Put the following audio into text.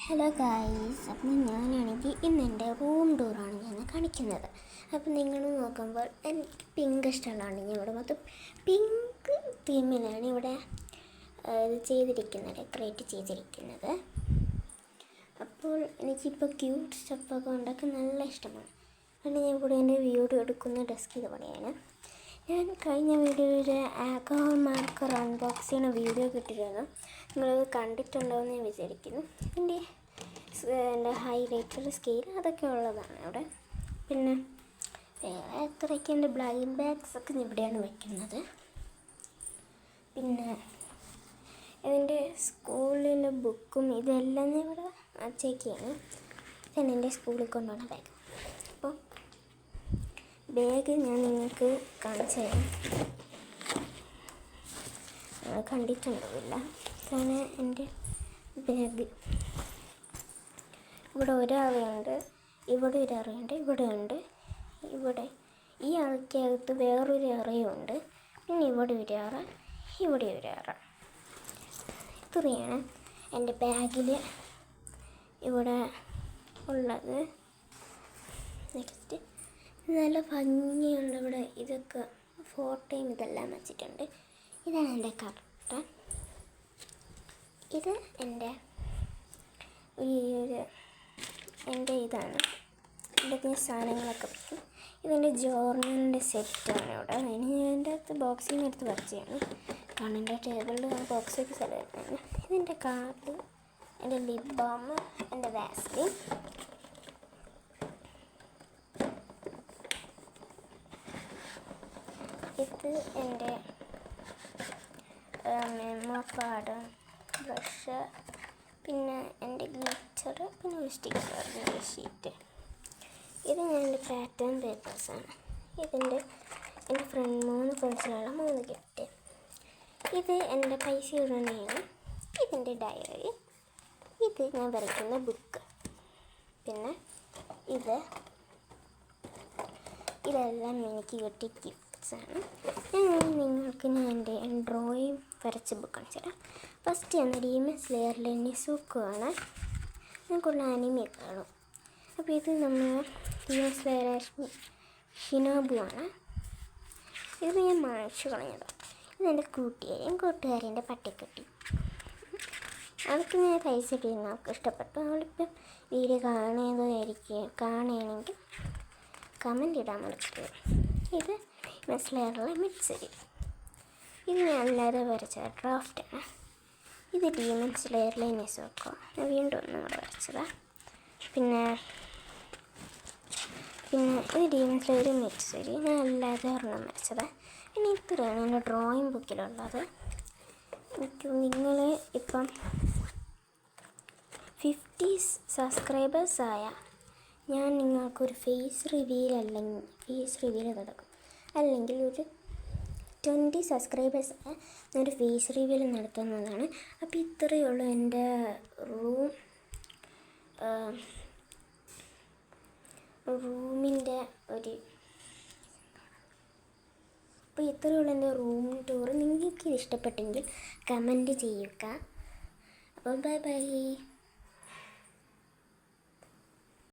Hello guys, അപ്പം ഞാനാണെങ്കിൽ ഇന്ന് എൻ്റെ റൂം ടൂറാണ് ഞാൻ കാണിക്കുന്നത്. അപ്പം നിങ്ങൾ നോക്കുമ്പോൾ എനിക്ക് പിങ്ക് ഇഷ്ടമുള്ളതാണ്. ഞാൻ ഇവിടെ മൊത്തം പിങ്ക് തീമിലാണ് ഇവിടെ ഇത് ചെയ്തിരിക്കുന്നത്, ഡെക്കറേറ്റ് ചെയ്തിരിക്കുന്നത്. അപ്പോൾ എനിക്കിപ്പോൾ ക്യൂട്ട് സ്റ്റഫൊക്കെ ഉണ്ടാക്കാൻ നല്ല ഇഷ്ടമാണ്. അതുകൊണ്ട് ഞാൻ ഇവിടെ എൻ്റെ വീഡിയോ എടുക്കുന്ന ഡെസ്ക് ഇതുപോലെയാണ്. ഞാൻ കഴിഞ്ഞ വീഡിയോയിൽ ആൽക്കഹോൾ മാർക്കർ അൺബോക്സ് ചെയ്യുന്ന വീഡിയോ കിട്ടിയിരുന്നു. നിങ്ങളത് കണ്ടിട്ടുണ്ടോയെന്ന് ഞാൻ വിചാരിക്കുന്നു. എൻ്റെ ഹൈലൈറ്റർ സ്കെയിൽ അതൊക്കെ ഉള്ളതാണ് അവിടെ. പിന്നെ അത്രയ്ക്ക് എൻ്റെ ബ്ലൈൻഡ് ബാഗ്സ് ഒക്കെ ഇവിടെയാണ് വയ്ക്കുന്നത്. പിന്നെ ഇതിൻ്റെ സ്കൂളിലെ ബുക്കും ഇതെല്ലാം ഇവിടെ വച്ചേക്കാണ്. ഇതാണ് എൻ്റെ സ്കൂളിൽ കൊണ്ടുപോകുന്ന ബാഗ്. അപ്പോൾ ബാഗ് ഞാൻ നിങ്ങൾക്ക് കാണിച്ചു തരാം. കണ്ടിട്ടുണ്ടാവില്ല. ഇതാണ് എൻ്റെ ബാഗ്. ഇവിടെ ഒരറയുണ്ട്, ഇവിടെ ഒരു അറയുണ്ട്, ഇവിടെ ഉണ്ട്, ഇവിടെ ഈ അറയ്ക്കകത്ത് വേറൊരു അറയുണ്ട്. പിന്നെ ഇവിടെ ഒരു അറ, ഇവിടെ ഒരു അറ. ഇത്രയാണ് എൻ്റെ ബാഗിൽ ഇവിടെ ഉള്ളത്. നെക്സ്റ്റ് നല്ല ഭംഗിയുണ്ട്. ഇവിടെ ഇതൊക്കെ ഫോട്ടോയും ഇതെല്ലാം വെച്ചിട്ടുണ്ട്. ഇതാണ് എൻ്റെ കർട്ടൻ. ഇത് എൻ്റെ ഇതാണ് എൻ്റെ സാധനങ്ങളൊക്കെ വയ്ക്കും. ഇതെൻ്റെ ജോർണലിൻ്റെ സെറ്റാണ് ഇവിടെ. അതിന് ഞാൻ എൻ്റെ അകത്ത് ബോക്സിൽ നിന്ന് എടുത്ത് വച്ചതാണ്. കാരണം എൻ്റെ ടേബിളിൽ ബോക്സ് വെച്ച് സ്ഥലമായിരുന്നു. ഇതെൻ്റെ കാർഡ്, എൻ്റെ ലിപ് ബാം, എൻ്റെ വാസ്ലിൻ. ഇത് എൻ്റെ മെമ്മോ കാർഡ്, ബ്രഷ്, പിന്നെ എൻ്റെ ഗ്ലിറ്റർ, പിന്നെ ഒരു സ്റ്റിക്കറിൻ്റെ ഷീറ്റ്. ഇത് ഞാൻ എൻ്റെ പാറ്റേൺ പേപ്പേഴ്സാണ്. എൻ്റെ മൂന്ന് ഫ്രണ്ട്സിനുള്ള 3 ഗിഫ്റ്റ്. ഇത് എൻ്റെ പൈസ ഇടുന്നതാണ്. ഇതെൻ്റെ ഡയറി. ഇത് ഞാൻ വരയ്ക്കുന്ന ബുക്ക്. പിന്നെ ഇതെല്ലാം എനിക്ക് കിട്ടിയ ഗിഫ്റ്റ്സാണ്. നിങ്ങൾക്ക് ഞാൻ എൻ്റെ ഡ്രോയിങ് വരച്ച ബുക്ക് കാണിച്ചു തരാം. ഫസ്റ്റ് ഞാൻ ഡീമൺ സ്ലെയറിലെ നിസുക്കോയാണ്. ഞങ്ങൾക്കുള്ള അനിമയെ കാണും. അപ്പോൾ ഇത് നമ്മൾ ഡീമൺ സ്ലെയർ ഷിനോബു ആണ്. ഇത് ഞാൻ മായ്ച്ചു കളഞ്ഞതാണ്. ഇതെൻ്റെ കൂട്ടുകാരൻ്റെ പട്ടിക്കുട്ടി. അവൾക്ക് ഞാൻ പൈസ ഇട്ടിരുന്നു. അവൾക്ക് ഇഷ്ടപ്പെട്ടു. അവളിപ്പം വീഡിയോ കാണുകയാണെങ്കിൽ കമൻ്റ് ഇടാൻ മറക്കരുത്. ഇത് സ്ലെയറിലെ മിക്സരി. ഇത് ഞാൻ അല്ലാതെ വരച്ച ഡ്രാഫ്റ്റാണ്. ഇത് ഡീമൺ സ്ലെയറിലെ നിസുക്കോ. ഞാൻ വീണ്ടും ഒന്നും കൂടെ വരച്ചതാണ്. പിന്നെ ഇത് ഡീമൺ സ്ലെയർ മിക്സരി. ഞാൻ അല്ലാതെ ഒരെണ്ണം വരച്ചതാണ്. പിന്നെ ഇത്രയാണ് എൻ്റെ ഡ്രോയിങ് ബുക്കിലുള്ളത്. നിങ്ങൾ ഇപ്പം 50 സബ്സ്ക്രൈബേഴ്സായ ഞാൻ നിങ്ങൾക്കൊരു ഫേസ് റിവീൽ നടക്കും. അല്ലെങ്കിൽ ഒരു 20 സബ്സ്ക്രൈബേഴ്സ് ഞാനൊരു ഫേസ് റിവീൽ നടത്തുന്നതാണ്. അപ്പോൾ ഇത്രയേ ഉള്ളൂ എൻ്റെ റൂമിൻ്റെ അപ്പോൾ ഇത്രയേ ഉള്ളൂ എൻ്റെ റൂം ടൂർ. നിങ്ങൾക്ക് ഇത് ഇഷ്ടപ്പെട്ടെങ്കിൽ കമൻറ്റ് ചെയ്യുക. അപ്പോൾ ബൈ.